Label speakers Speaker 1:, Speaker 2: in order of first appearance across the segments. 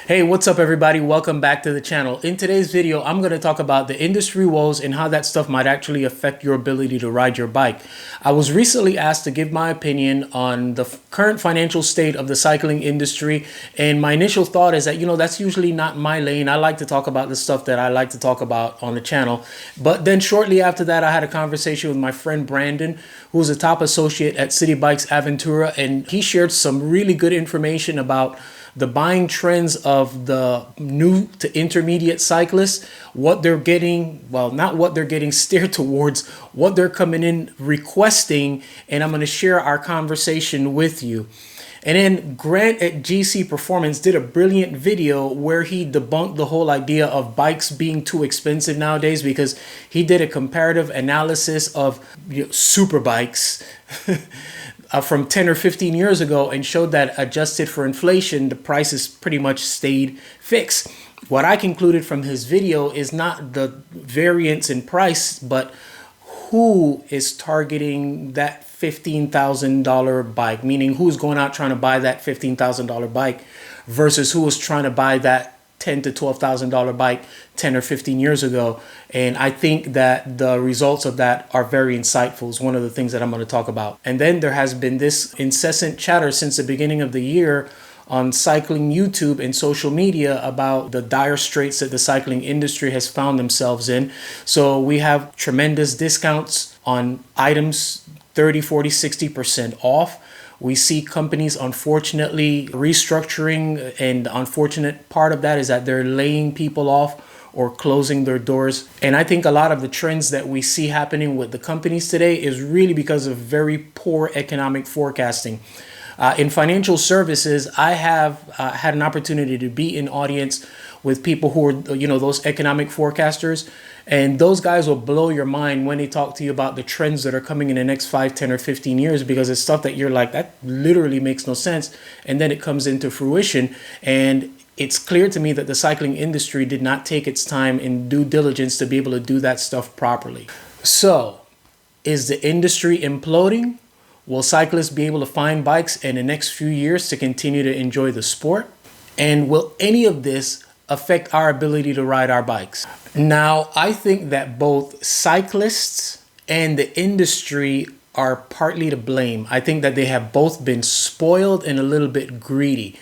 Speaker 1: Hey, what's up everybody? Welcome back to the channel. In today's video, I'm going to talk about the industry woes and how that stuff might actually affect your ability to ride your bike. I was recently asked to give my opinion on the current financial state of the cycling industry, and my initial thought is that, that's usually not my lane. I like to talk about the stuff that I like to talk about on the channel. But then shortly after that, I had a conversation with my friend Brandon, who's a top associate at City Bikes Aventura, and he shared some really good information about the buying trends of the new to intermediate cyclists, what they're getting, well, not what they're getting steered towards, what they're coming in requesting, and I'm going to share our conversation with you. And then Grant at GC Performance did a brilliant video where he debunked the whole idea of bikes being too expensive nowadays, because he did a comparative analysis of super bikes from 10 or 15 years ago and showed that adjusted for inflation, the prices pretty much stayed fixed. What I concluded from his video is not the variance in price, but who is targeting that $15,000 bike, meaning who's going out trying to buy that $15,000 bike versus who was trying to buy that $10,000 to $12,000 bike 10 or 15 years ago. And I think that the results of that are very insightful. It's one of the things that I'm going to talk about. And then there has been this incessant chatter since the beginning of the year on cycling YouTube and social media about the dire straits that the cycling industry has found themselves in. So we have tremendous discounts on items, 30, 40, 60% off. We see companies, unfortunately, restructuring, and the unfortunate part of that is that they're laying people off or closing their doors. And I think a lot of the trends that we see happening with the companies today is really because of very poor economic forecasting. In financial services, I have had an opportunity to be in audience with people who are, those economic forecasters. And those guys will blow your mind when they talk to you about the trends that are coming in the next 5, 10, or 15 years, because it's stuff that you're like, that literally makes no sense. And then it comes into fruition. And it's clear to me that the cycling industry did not take its time in due diligence to be able to do that stuff properly. So, is the industry imploding? Will cyclists be able to find bikes in the next few years to continue to enjoy the sport? And will any of this affect our ability to ride our bikes? Now, I think that both cyclists and the industry are partly to blame. I think that they have both been spoiled and a little bit greedy.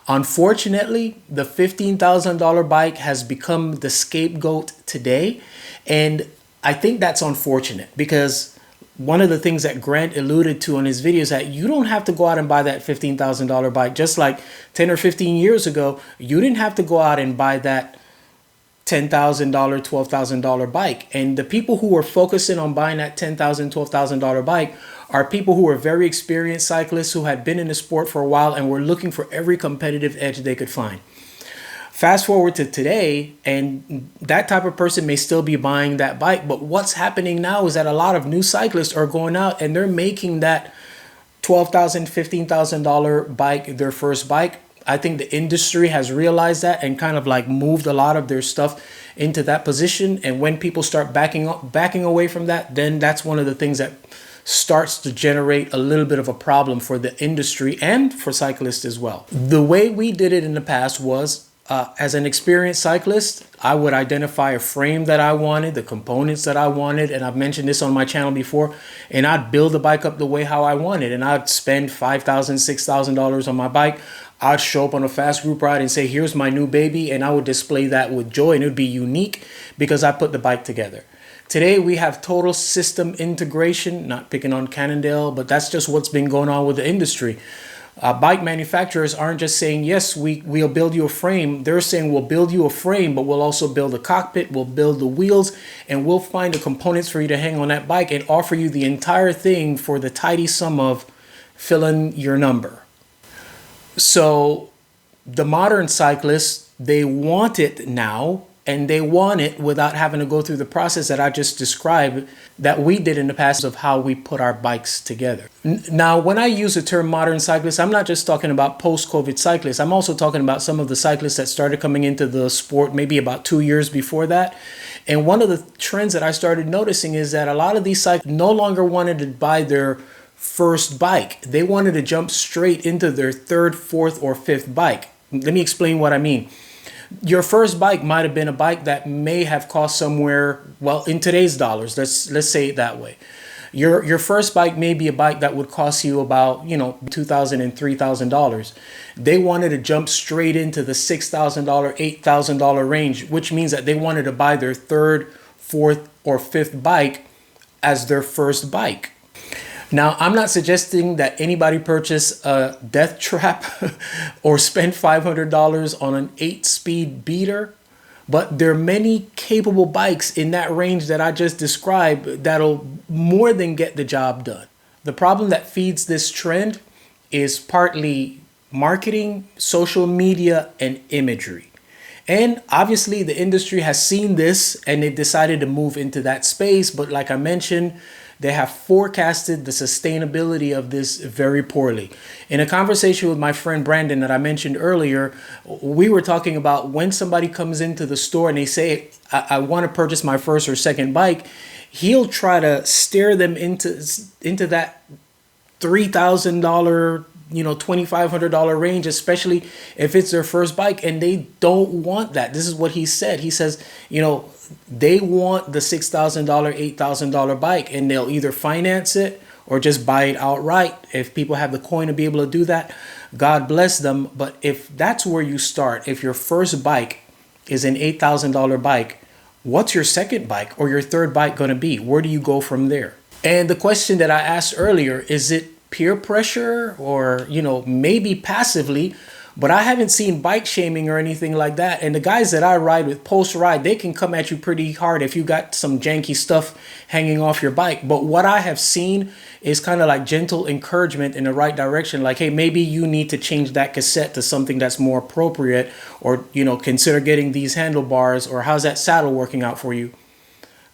Speaker 1: Unfortunately, the $15,000 bike has become the scapegoat today. And I think that's unfortunate, because one of the things that Grant alluded to in his video is that you don't have to go out and buy that $15,000 bike. Just like 10 or 15 years ago, you didn't have to go out and buy that $10,000, $12,000 bike. And the people who are focusing on buying that $10,000, $12,000 bike are people who are very experienced cyclists who had been in the sport for a while and were looking for every competitive edge they could find. Fast forward to today, and that type of person may still be buying that bike. But what's happening now is that a lot of new cyclists are going out and they're making that $12,000, $15,000 bike their first bike. I think the industry has realized that and kind of like moved a lot of their stuff into that position. And when people start backing away from that, then that's one of the things that starts to generate a little bit of a problem for the industry and for cyclists as well. The way we did it in the past was, as an experienced cyclist, I would identify a frame that I wanted, the components that I wanted, and I've mentioned this on my channel before, and I'd build the bike up the way how I wanted, and I'd spend $5,000, $6,000 on my bike. I'd show up on a fast group ride and say, here's my new baby, and I would display that with joy, and it would be unique because I put the bike together. Today, we have total system integration, not picking on Cannondale, but that's just what's been going on with the industry. Bike manufacturers aren't just saying, yes, we'll build you a frame. They're saying we'll build you a frame, but we'll also build a cockpit, we'll build the wheels, and we'll find the components for you to hang on that bike and offer you the entire thing for the tidy sum of fill in your number. So the modern cyclists, they want it now, and they want it without having to go through the process that I just described that we did in the past of how we put our bikes together. Now, when I use the term modern cyclists, I'm not just talking about post-COVID cyclists. I'm also talking about some of the cyclists that started coming into the sport maybe about 2 years before that. And one of the trends that I started noticing is that a lot of these cyclists no longer wanted to buy their first bike. They wanted to jump straight into their third, fourth, or fifth bike. Let me explain what I mean. Your first bike might have been a bike that may have cost somewhere, well, in today's dollars, let's say it that way. Your first bike may be a bike that would cost you about, $2,000 and $3,000. They wanted to jump straight into the $6,000, $8,000 range, which means that they wanted to buy their third, fourth, or fifth bike as their first bike. Now, I'm not suggesting that anybody purchase a death trap or spend $500 on an 8-speed beater, but there are many capable bikes in that range that I just described that'll more than get the job done. The problem that feeds this trend is partly marketing, social media, and imagery. And obviously the industry has seen this and they've decided to move into that space. But like I mentioned, they have forecasted the sustainability of this very poorly. In a conversation with my friend Brandon that I mentioned earlier, we were talking about when somebody comes into the store and they say, I want to purchase my first or second bike, he'll try to steer them into that $3,000, $2,500 range, especially if it's their first bike, and they don't want that. This is what he said. He says, they want the $6,000, $8,000 bike, and they'll either finance it or just buy it outright. If people have the coin to be able to do that, God bless them. But if that's where you start, if your first bike is an $8,000 bike, what's your second bike or your third bike going to be? Where do you go from there? And the question that I asked earlier, is it peer pressure or, maybe passively? But I haven't seen bike shaming or anything like that. And the guys that I ride with post-ride, they can come at you pretty hard if you got some janky stuff hanging off your bike. But what I have seen is kind of like gentle encouragement in the right direction. Like, hey, maybe you need to change that cassette to something that's more appropriate, or, consider getting these handlebars, or how's that saddle working out for you?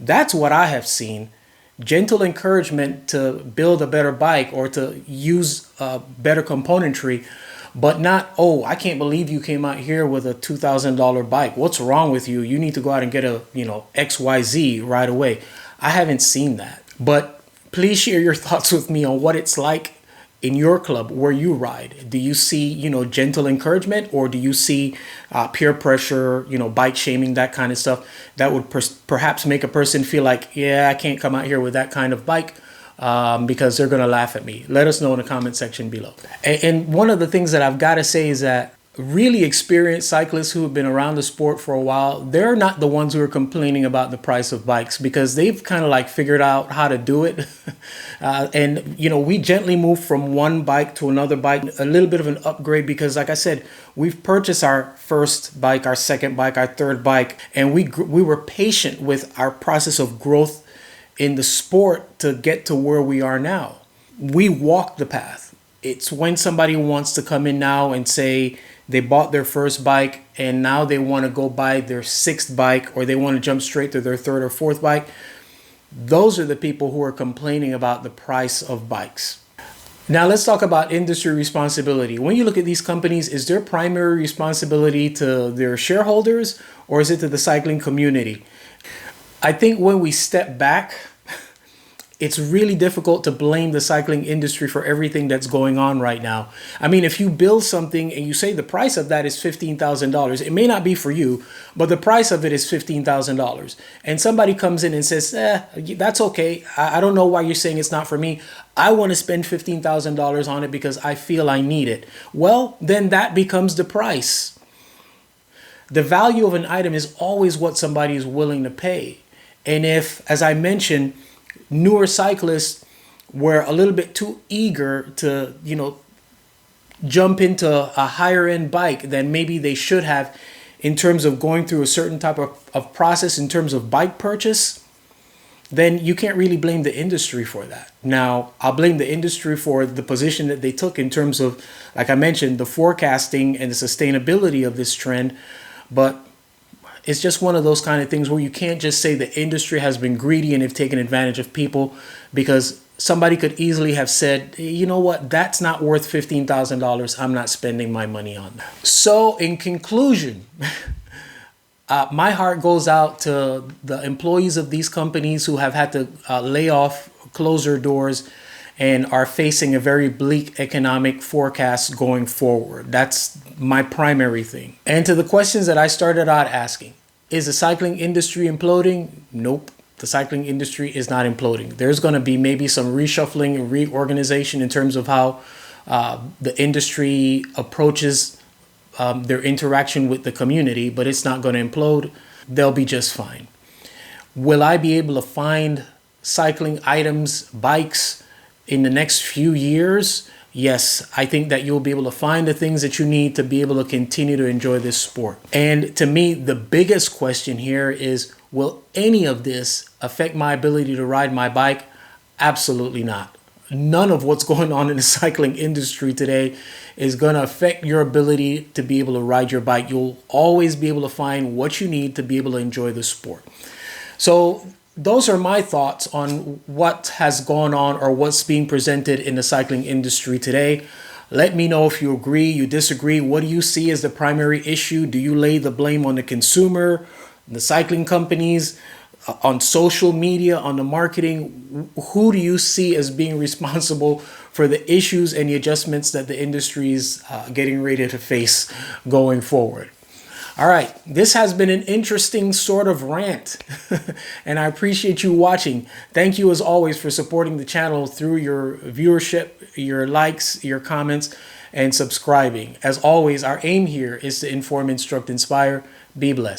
Speaker 1: That's what I have seen. Gentle encouragement to build a better bike or to use better componentry. But not, oh, I can't believe you came out here with a $2,000 bike. What's wrong with you? You need to go out and get a, XYZ right away. I haven't seen that. But please share your thoughts with me on what it's like in your club where you ride. Do you see, gentle encouragement, or do you see peer pressure, bike shaming, that kind of stuff that would perhaps make a person feel like, yeah, I can't come out here with that kind of bike because they're going to laugh at me? Let us know in the comment section below. And one of the things that I've got to say is that really experienced cyclists who have been around the sport for a while, they're not the ones who are complaining about the price of bikes, because they've kind of like figured out how to do it. And, we gently move from one bike to another bike, a little bit of an upgrade, because like I said, we've purchased our first bike, our second bike, our third bike, and we were patient with our process of growth in the sport to get to where we are now. We walk the path. It's when somebody wants to come in now and say they bought their first bike and now they want to go buy their sixth bike, or they want to jump straight to their third or fourth bike. Those are the people who are complaining about the price of bikes. Now let's talk about industry responsibility. When you look at these companies, is their primary responsibility to their shareholders, or is it to the cycling community? I think when we step back, it's really difficult to blame the cycling industry for everything that's going on right now. I mean, if you build something and you say the price of that is $15,000, it may not be for you, but the price of it is $15,000. And somebody comes in and says, that's okay. I don't know why you're saying it's not for me. I want to spend $15,000 on it because I feel I need it. Well, then that becomes the price. The value of an item is always what somebody is willing to pay. And if, as I mentioned, newer cyclists were a little bit too eager to, jump into a higher end bike than maybe they should have in terms of going through a certain type of process in terms of bike purchase, then you can't really blame the industry for that. Now, I'll blame the industry for the position that they took in terms of, like I mentioned, the forecasting and the sustainability of this trend. But it's just one of those kind of things where you can't just say the industry has been greedy and have taken advantage of people, because somebody could easily have said, you know what, that's not worth $15,000. I'm not spending my money on that. So in conclusion, my heart goes out to the employees of these companies who have had to lay off, close their doors, and are facing a very bleak economic forecast going forward. That's my primary thing. And to the questions that I started out asking, is the cycling industry imploding? Nope. The cycling industry is not imploding. There's going to be maybe some reshuffling and reorganization in terms of how the industry approaches their interaction with the community, but it's not going to implode. They'll be just fine. Will I be able to find cycling items, bikes in the next few years? Yes, I think that you'll be able to find the things that you need to be able to continue to enjoy this sport. And to me, the biggest question here is, will any of this affect my ability to ride my bike? Absolutely not. None of what's going on in the cycling industry today is going to affect your ability to be able to ride your bike. You'll always be able to find what you need to be able to enjoy the sport. So those are my thoughts on what has gone on or what's being presented in the cycling industry today. Let me know if you agree, you disagree. What do you see as the primary issue? Do you lay the blame on the consumer, the cycling companies, on social media, on the marketing? Who do you see as being responsible for the issues and the adjustments that the industry is getting ready to face going forward? All right, this has been an interesting sort of rant, and I appreciate you watching. Thank you as always for supporting the channel through your viewership, your likes, your comments, and subscribing. As always, our aim here is to inform, instruct, inspire. Be blessed.